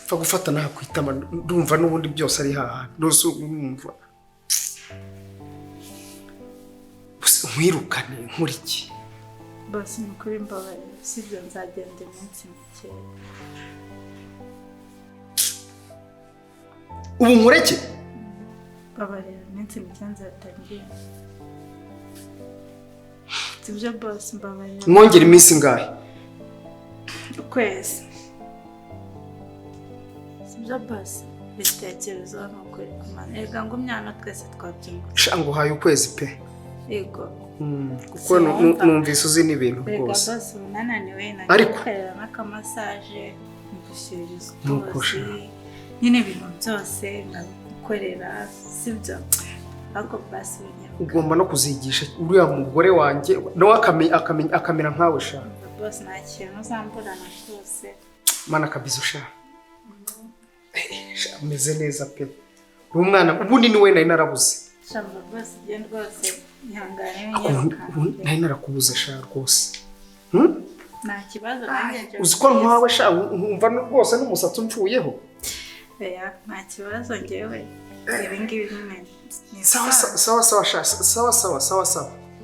fa gufata nakwitama ndumva n'ubundi byose ari haha ndose umva mwirukane nkuriki basi mukuri mbabarira sibyo nzagenda umunsi muke ubu nkureke babarira iminsi muke nzatangiye sibyo boss mbabarira mwongera iminsi ngahe ukwezi sibyo boss bitekerezo n'ukuri kumana ega ngo myana twese twabyumva shango haye ukwezi pe yego kuko numvise uzi n'ibintu rwose rwose unananiwe ariko nakorera n'akamasaje ngushyiriza rwose nyine ibintu byose ngakorera sibyo ariko basi ugomba no kuzigisha uriya mugore wanjye nawe akamera nkawe sha bose nta kintu uzamburana rwose mana kabisa sha ameze neza pe uri umwana ubundi ni we nari narabuze shamba bose genda rwose ihangane nari narakubuze sha rwose nta kibazo nanjye uzi ko nkawe sha umva rwose n'umusatsi umfuyeho nta kibazo ngewe ibi ngibi nyine sawa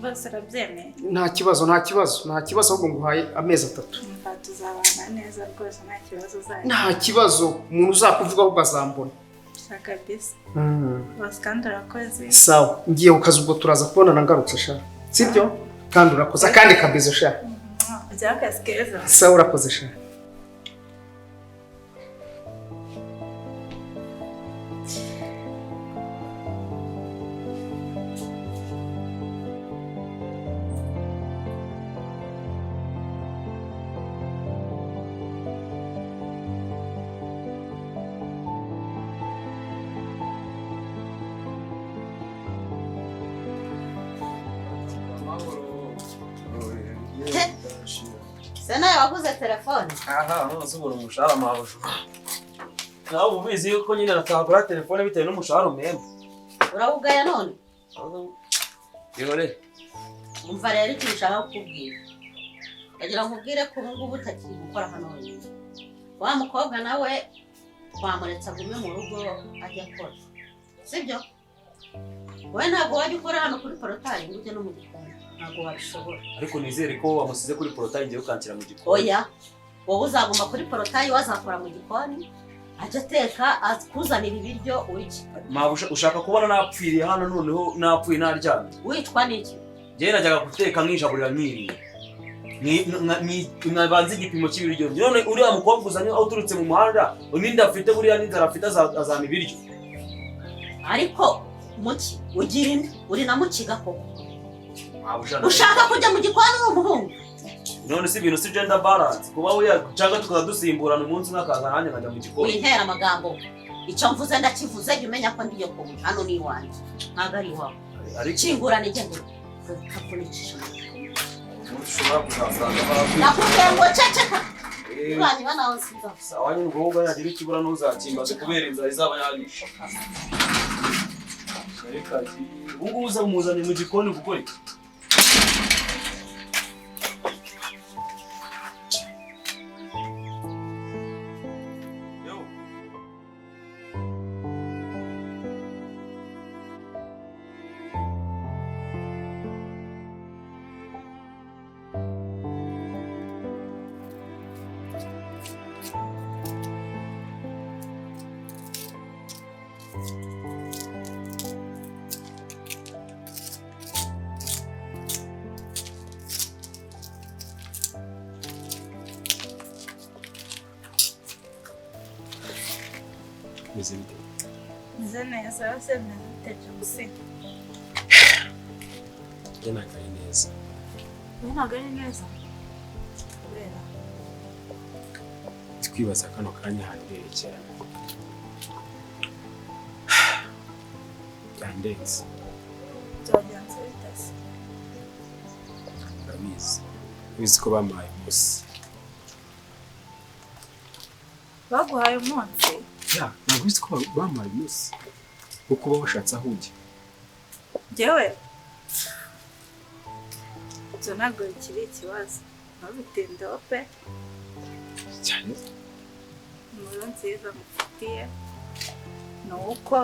bose urabyemeye nta kibazo ahubwo nguhaye amezi 3 tuzabana neza rwose nta kibazo uzajya nta kibazo umuntu uzakuvugaho ugazambona kabisa bose kandi urakoze sawa ngiye ku kazi ubwo turaza kubonana ngarutse sha sibyo kandi urakoze kandi kabizo sha ujya akazi keza sawa urakoze sha Sena waguze telefone? Aha, none ubura umushahara mabuju. Nawe ubizi yuko nyine natagura telefone bitewe n'umushahara umemba. Urawugaya none? Yore. Umva rero icyo ushaka kukubwira. Ndagira nkubwire ko ubu ngubu utakiri gukora hano wenyine. Wa mukobwa nawe twamuretse agume mu rugo ajya akora. Sibyo? Wowe ntabwo wajya ukora hano kuri porotari ngo ujye no mu gikoni. Ntabwo wabishobora. Ariko nizere ko wamusize kuri porotari ngiye ukanshyira mu gikoni. Oya. Wowe uzaguma kuri porotari wazakora mu gikoni. Ajya ateka akuzanira ibiryo urya. Mabuja ushaka kubona napfiriye hano noneho napfuye naryamye. Witwa niki? Njye najyaga guteka nk'ijabura nk'iri. Mwabanze igipimo cy'ibiryo. None uriya mukobwa uzanye aho uturutse mu muhanda, uninda afite buriya n'inzara afite azana ibiryo. Ariko muki ugira indi uri na mukiga koko. Mabuja Ushaka kujya mu gikoni n'umuhungu. None si ibintu si gender balance. Kuba uya cyangwa tukaza dusimburana umunsi nkakaza nanjye nkajya mu gikoni. Wintera amagambo. Icyo mvuze ndakivuze jya umenya ko ndiye ko hano ni iwanjye. Ntabwo ari iwawe. Kingurana igendo. Kakunikisha. Ushobora kuzasanga baravuye. Nakubwiye ngo ceceka. Uranye bana wose nza. Sawa nyine ubwo yagira ikibura ntuzakimbaze kubera inzara izaba yanyisha. Reka ubu ngubu uza muzanye mu gikoni gukora iki? Meze neza se nteje gusiga. Ntabwo ari neza. Ntabwo ari neza. Kubera Twibaza kano kanya hanbereye cyane. Yandenze. byagenze bitase. Bizi ko bamaye umunsi. Baguhaye umunsi? Ya, ntabwo bizi ko bamaye umunsi. Uko uba washatse aho ujya. Njyewe ibyo ntabwo bikiri ikibazo. Ntubitindeho pe. Cyane. nziza mufitiye ni uko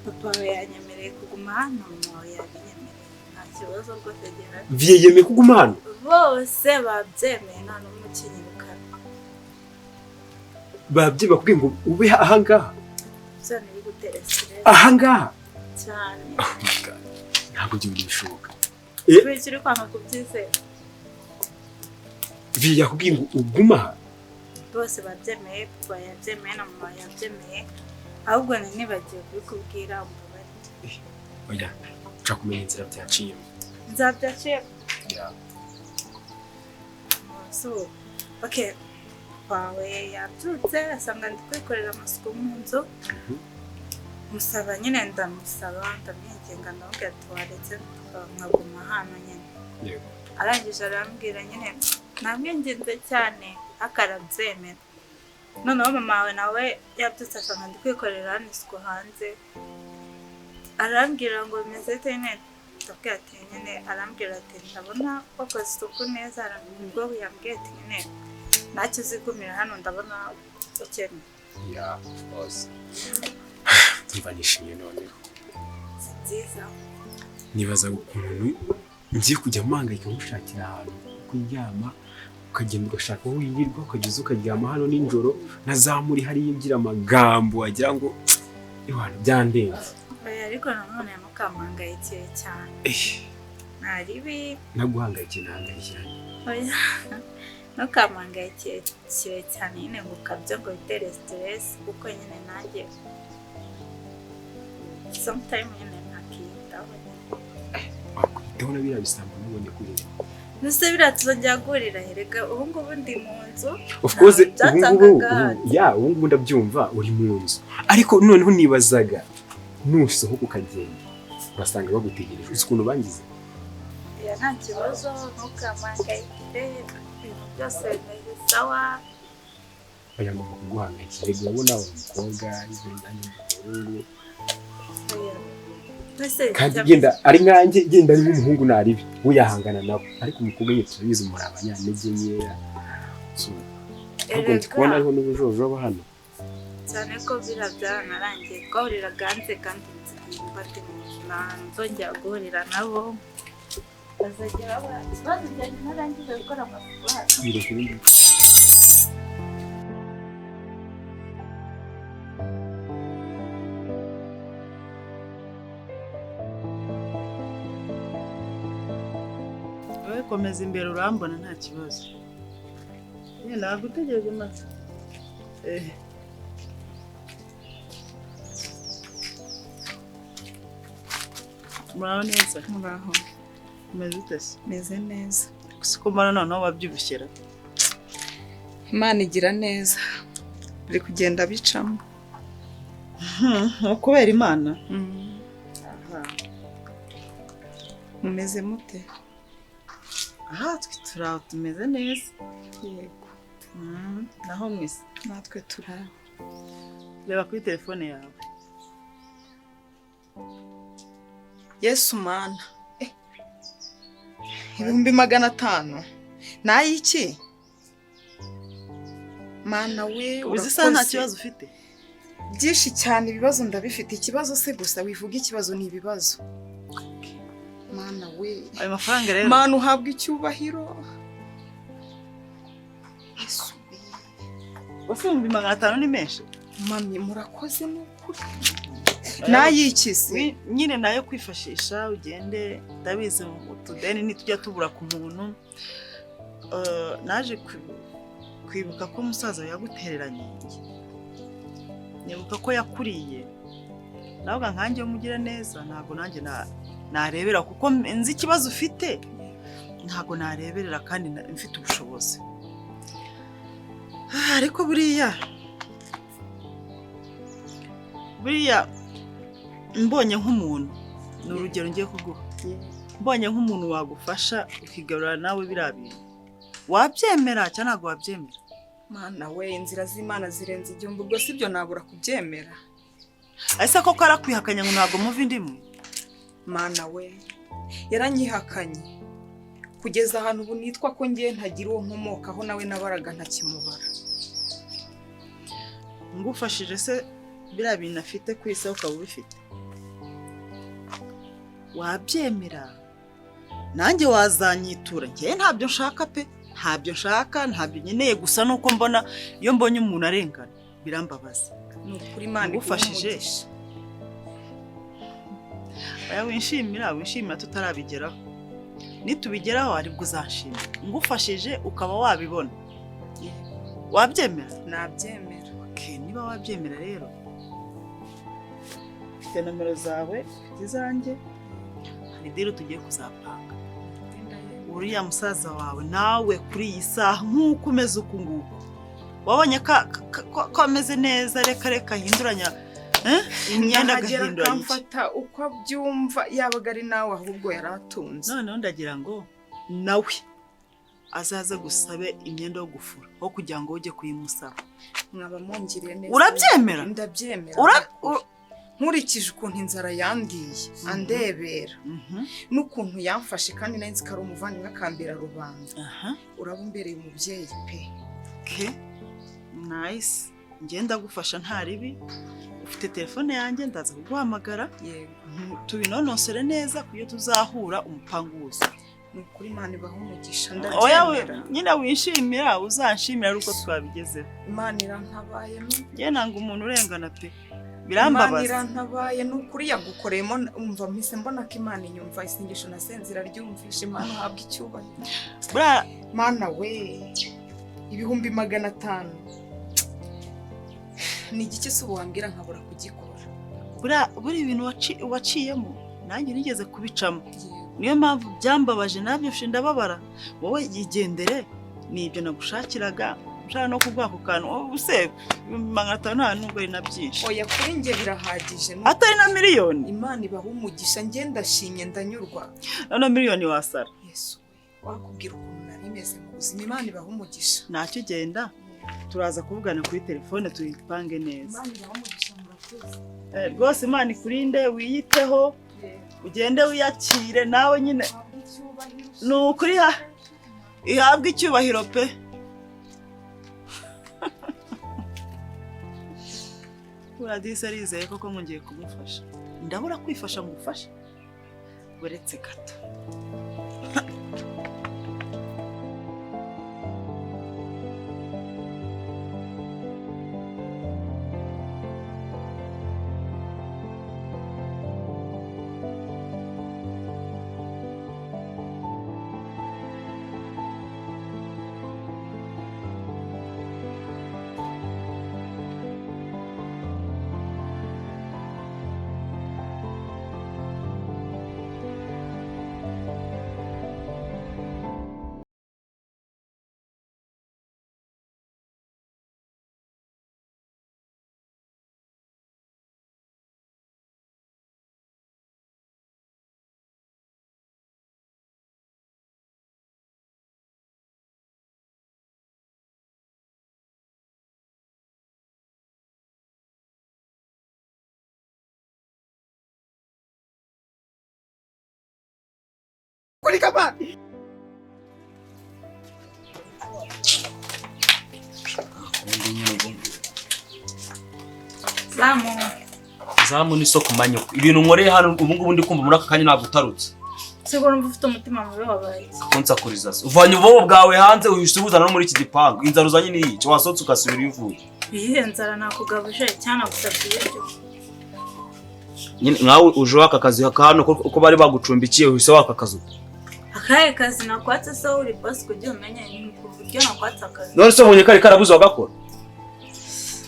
papa we yanyemereye kuguma hano, mama we yabinyemereye, nta kibazo rwose gihari. Vie yemeye kuguma hano? Bose babyemeye, nta n'umwe ukinyirukana. Babye bakubwiye ngo ube ahangaha? Byone biri gutera stress Ahangaha? cyane. Ntabwo ibyo bishoboka. Kubera uri kwanga kubyizera. Vie yakubwiye ngo uguma aha? Bose babyemeye, papa yabyemeye na mama yabyemeye, ahubwo nibagiwe kubikubwira umubare. Oya, nshaka kumenya inzira byaciyemo. Nzabyaciyemo? Yeah. So, okay, wawe yabyutse asanga ndi kwikorera amasuku mu nzu. Musaba nyine ndamusaba ndamwinginga ndamubwira ati waretse nkaguma hano nyine. Yego. Arangije arambwira nyine namwinginze cyane akarabyemera. Noneho mama wawe nawe yabyutse asanga ndi kwikorera hano isuku hanze. Arambwira ngo bimeze bite nyine ndabwira ati nyine, arambwira ati ndabona wakoze isuku neza, nibwo yambwiye ati nyine ntacyo uzigumira hano ndabona ukeneye. Yeah, of course. Tumva nishimye noneho. Si byiza. Nibaza ukuntu ngiye kujya mpangayika mushakira ahantu kuryama, ukagenda ugashaka aho wirirwa, ukageza ukaryama hano nijoro, nazamuri hariya ibyira amagambo wagira ngo ibintu byandenze. Ariko nanone ntukamuhangayikire cyane. Ntaribi. Naguhangayikira ntahangayikira. Oya, ntukamuhangayikire cyane nyine ngo ukabyo ngo bitere stress, kuko nyine nanjye sometime nyine ntakiyitaho. Wakwitaho na biriya bisambo nubonye kurira. Nuse biriya tuzongera guhurira erega ubu ngubu ndi mu nzu. Of course ubu ngubu ndabyumva uri mu nzu, ariko noneho nibazaga nusohoka ukagenda urasanga bagutegereje. Uzi ukuntu bangize? Ya nta kibazo, ntukamuhangayikire, ibintu byose bimeze sawa. Oya ngomba kuguhangayikira, urabona uri umukobwa nanjye umuhungu. Kandi genda ari nkanjye, genda ari nk'umuhungu naribi uyahangana nabo, ariko umukobwa nyine turabizi muri abanyantege nkeya. Ntabwo ndi kubona ariho n'ubujojo aba hano cyane ko biriya byaranarangiye, twahuriraga hanze kandi nzongera guhurira nabo bazagera bazajyanye narangije gukora amasuku hano. Wowe komeza imbere urambona nta kibazo. Ntabwo utegereje maze. Muraho neza? Muraho. Umeze ute se? Meze neza. Siko mbona noneho wabyibushyira. Imana igira neza, biri kugenda bicamo. Kubera Imana? Mumeze mute? Aha twe turaho tumeze neza. Yego. Naho mwese? Natwe turaho. Reba kuri telefone yawe. Yesu mana. 500 nayiki? Mana we, uzi sa nta kibazo ufite? Byinshi cyane ibibazo ndabifite. Ikibazo se gusa wivuga ikibazo ni ibibazo. Mana we. Ayo mafaranga rero. Mana uhabwa icyubahiro. Yesu. Wase 500 ni menshi. Mami murakoze n'ukuri. Nayikise nyine nayo kwifashisha ugende ndabizi mu tudeni nitujya tubura ku muntu. Naje kwibuka ko musaza yagutereranye. Nibuka ko yakuriye. Navuga nkanjye umugira neza, ntago nanjye narebera kuko nzi ikibazo ufite. Ntago nareberera kandi mfite ubushobozi. Ariko buriya mbonye nk'umuntu, ni urugero ngiye kuguha. Mbonye nk'umuntu wagufasha ukigarura nawe birabintu, wabyemera cyangwa ntabwo wabyemera? Mana we, inzira z'Imana zirenze igihumbi, ubwo sibyo nabura kubyemera. Ese koko arakwihakanya ngo ntabwo muva indimu? Mana we, yaranyihakanye kugeza ahantu ubu nitwa ko ngiye ntagira uwo nkomokaho, nawe nabaraga ntakimubara. ngufashije se biriya bintu afite ku isi ukaba ubifite wabyemera nanjye wazanyitura njyewe ntabyo nshaka pe ntabyo nshaka ntabyo nkeneye gusa nuko mbona iyo mbonye umuntu arengana birambabaza ni ukuri Imana ngufashije aya wishimira tutarabigeraho nitubigeraho aribwo uzanshima ngufashije ukaba wabibona wabyemera nabyemera niba wabyemera rero mfite nomero zawe mfite izanjye hari dero tugiye kuzapanga uriya musaza wawe nawe kuri iyi saha nk'uko umeze uku nguku wabonye ko ameze neza reka ahinduranya imyenda agahinduranya akamfata uko abyumva yabaga ari nawe ahubwo yari atunze noneho ndagira ngo nawe azaze gusabe imyenda yo gufura aho kugira ngo ujye kuyimusaba mwaba mungiriye neza urabyemera ndabyemera nkurikije ukuntu inzara yandiye andebera n'ukuntu yamfashe kandi nari nzi ko ari umuvandimwe akambera rubanda uraba umbereye umubyeyi pe nice ngenda gufasha nta ribi ufite telefone yanjye ndaza kuguhamagara tubinonosore neza kuyo tuzahura umupanguzi ni ukuri Imana ibaha umugisha ndabyemera nyine wishimira uzanshimira ari uko twabigezeho Imana irantabaye njye nanga umuntu urengana pe birambabaza Imana irantabaye ni ukuri yagukoreyemo umva mpise mbona ko Imana inyumva isengesho nasenze iraryumvisha Imana uhabwa icyubahiro Mana we 500 ni igiki se wambwira nkabura kugikora buri ibintu waciyemo nanjye nigeze kubicamo niyo mpamvu byambabaje nabyo ndababara wowe yigendere nibyo nagushakiraga ushaka no kuguha ku kantu use 500 nta nubwo ari na byinshi oya kuri njye birahagije atari na miliyoni Imana ibaha umugisha njye ndashimye ndanyurwa none miliyoni wasara Yesu wakubwira ukuntu nari meze mu buzima Imana ibaha umugisha ntacyo ugenda turaza kuvugana kuri telefone tuyipange neza Imana ibaha umugisha murakoze rwose Imana ikurinde wiyiteho ugende wiyakire nawe nyine ni ukuri ihabwa icyubahiro pe uradise arizeye koko ngiye kumufasha ndabura kwifasha ngufashe uretse gato Kabani. Zamu ni soko manyuko. Ibintu nkoreye hano ubu ngubu ndi kumva muri aka kanya ntabwo utarutse. Sego numva ufite umutima mubi wabaye. Kunsakuriza se. Uvanye ububo bwawe hanze uyisubuzana no muri iki gipangu. Inzara uzanye ni iki? Wasotse ugasubira ivuye. Iyi nzara nakugabuje cyane gusabye ibyo. Nyine nkawe uje waka kazi hano uko bari bagucumbikiye uhise waka kazi. Akaye kazi nakwatse so uri boss kugira umenye ni uburyo nakwatse akazi. None se ubonye kari karabuze wagakora?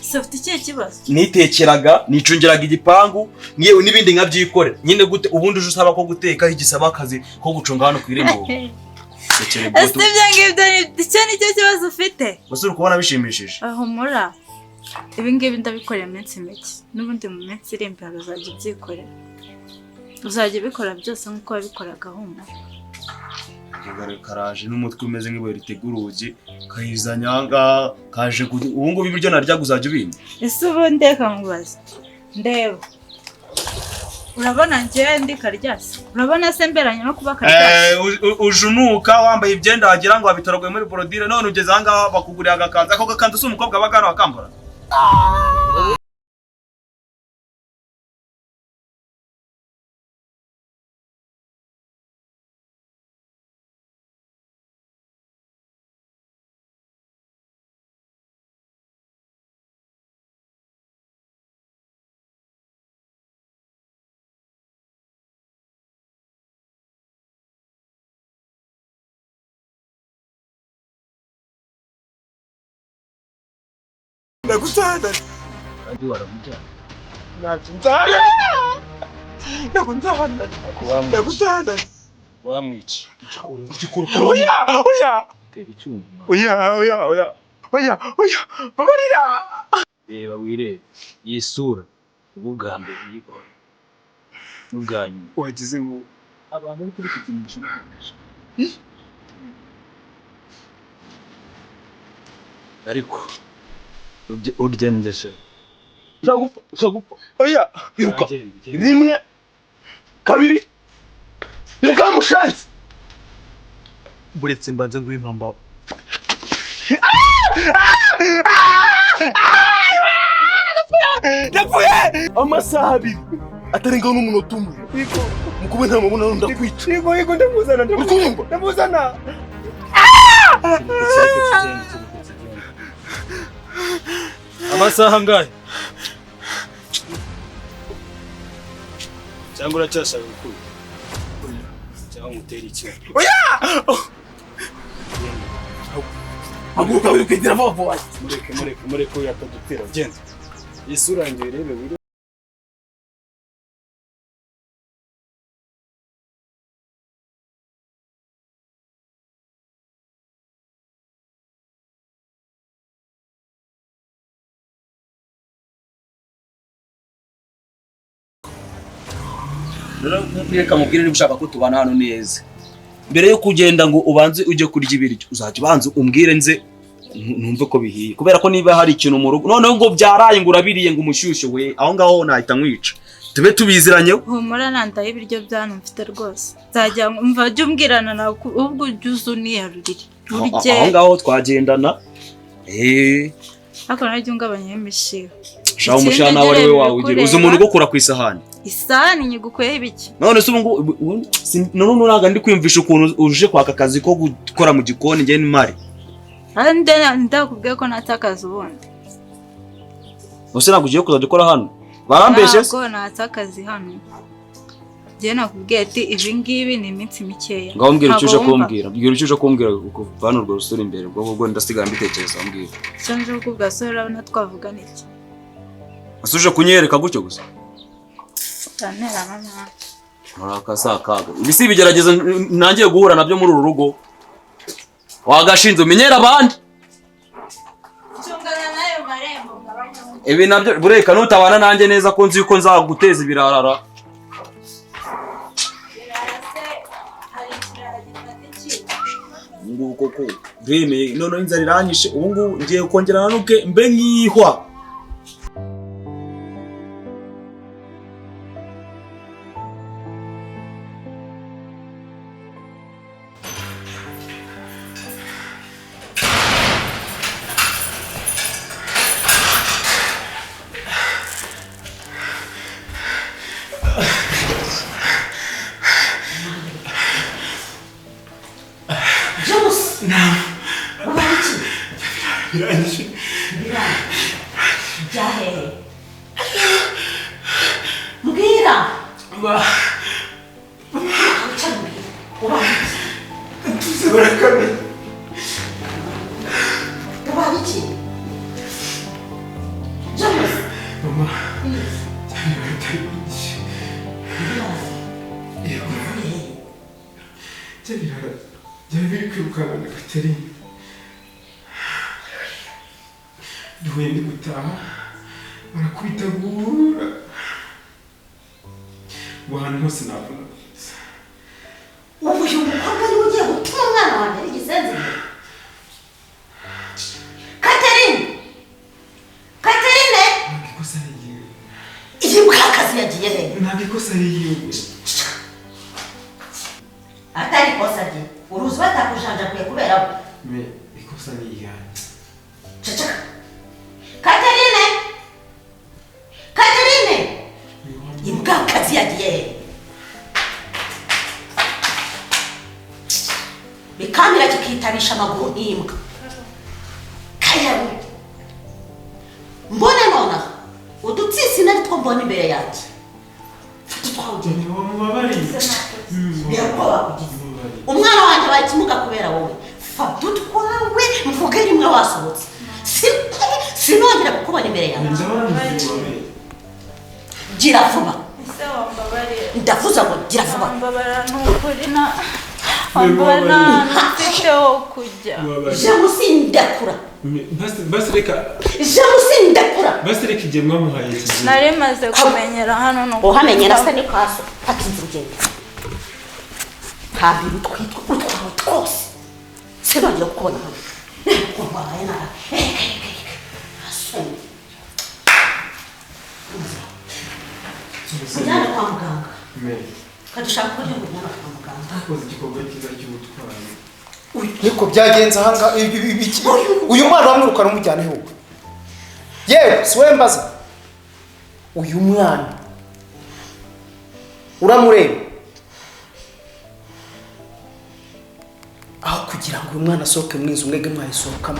Sofite ikihe kibazo? Nitekeraga, nicungiraga igipangu, ngiye n'ibindi nkabyikorera. Nyine gute ubundi uje usaba ko guteka igisaba akazi ko gucunga hano kwirembo. Ese ngibyo nicyo kibazo ufite? Gusa uri kubona bishimishije. Aho mura. Ibi ngibi ndabikorera iminsi mike. N'ubundi mu minsi iri imbere uzajya ubyikorera. Uzajya ubikora byose nk'uko wabikoraga humura. Karaje n'umutwe umeze nk'ibuye ritegura urugi kayizanyanga kaje ubu ngubu ibiryo narya guzajya ubimba. Ese ubundi kamubaza ndeba urabona ngiye ndi karyasi urabona se mberanye no kuba karyasi ujunuka wambaye ibyenda wagira ngo wabitorogwe muri brodire none ugeze aha ngaha bakuguriye agakanzu ako gakanzu si umukobwa bagana wakambara Ndagutana. Kandi waramujyana. Ndagutana. Ndagutana. Ndagutana. Wamwica. Oya. Tera icyuma. Oya. Babarira. Reba wirebe. Yisura. Ubwa mbere yikora. N'ubwanyu. Wagize ngo Abantu bari kuri kikinisha. Ariko urgendeshe. Ushagupfa. Oya. Iruka. Rimwe. Kabiri. Reka mushatse. Buretse mbanze nguye impamba. Napfuye. Amasaha 2. Atarengaho n'umunota umwe. Mukube nta mabona ndakwica. Yego ndamuzana. Amasaha ngahe? Cyangwa uracyashaka gukura? Cyangwa umutera iki? Oya! Aguruka biri kwidira vuba. Mureke yakadutera genda. Isura yanjye rebe wiri. Reka mubwire niba ushaka ko tubana hano neza. Mbere yo kugenda ngo ubanze ujye kurya ibiryo, uzajya ubanza umbwire nze numve ko bihiye. Kubera ko niba hari ikintu mu rugo noneho ngo byaraye ngo urabiriye ngo umushyushye we, aho ngaho nahita nkwica. Tube tubiziranye. Humura nandaye ibiryo byano mfite rwose. Nzajya umva jya umbwirana nawe ubwo ujye uniyarurire. Urye. Aho ngaho twagendana. Ariko najya ungabanya imishiha. Shaho umushana nawe ari we wawe ugira. Uzi umuntu ugukura ku isahani. Isahani nyigukuye ibiki? None se ubu none uraga ndi kwiyumvisha ukuntu uje kwaka akazi ko gukora mu gikoni nge ni mari. Ndakubwiye ko natakaza ubundi. Ose ntabwo ugiye kuza dukora hano. Barambeshe se? Ntabwo natakazi hano. Ngiye nakubwiye ati ibi ngibi ni iminsi mikeya. Ngaho mbwira icyo uje kumbwira. Mbwira icyo uje kumbwira kuvana urwo rusura imbere. Ubwo ndasigara mbitekereza mbwira. Cyo nje kukubwira so urabona twavugana iki? Asuje kunyereka gutyo gusa. Tanera mama. Murakasakaga. Ibisi bigerageza nangiye guhura nabyo muri uru rugo. Wagashinze umenyera abandi. Cyungana nayo marembo ngabanya. Ibi nabyo bureka nutabana nanjye neza ko nzi yuko nzaguteza ibirarara. Nguko ko bwemeye none inzara iranyishe ubu ngubu ngiye kongerana nuke mbe nkihwa. Birangije. Jahe. Mbwira. Tuze barakame. Ubabiki. James. Mama. Byari biri kwirukana na Catherine. Duhuye ndi gutaha barakwitegura ahantu hose nabona. Ubu uyu mukobwa niwe ugiye gutuma umwana wanjye ari igisenzi. Catherine. Ntabwo ikosa ari iyiwe. Iyi mbwakazi yagiye he? Ntabwo ikosa ari iyiwe. Atari ikosa rye. Uruzi batakujanjaguye kubera we. Ikosa ni iyanjye. Ceceka. Catherine. kakitarisha amaguru nk'imbwa kayabu mbona nona udutsisi nari two mbona imbere yanjye fata twawugenda umwana wanjye bakimuka kubera wowe fata utwawe mvuge rimwe wasohotse sinongera kukubona imbere yanjye gira vuba ndavuza ngo gira vuba Ambana nufite wo kujya. Jamusindakura. Basi reka. Jamusindakura. Basi reka igihe mwamuhaye iki. Nari maze kumenyera hano no. Uhamenyera se ni kwaso. Pakinzugenda. Habi utwawe twose. Sinongera kubona hano. Kubaye nara. Asoni. Sinjya kwa muganga. Kadushaka ko njye mujyana kwa muganga. Akoze igikorwa cyiza cy'ubutwari. Niko byagenze ahanga ibiki. Uyu mwana wamwirukana umujyane he? Yewe siwe mbaza. Uyu mwana uramureba aho kugira ngo uyu mwana asohoke mu inzu mwege mwayisohokamo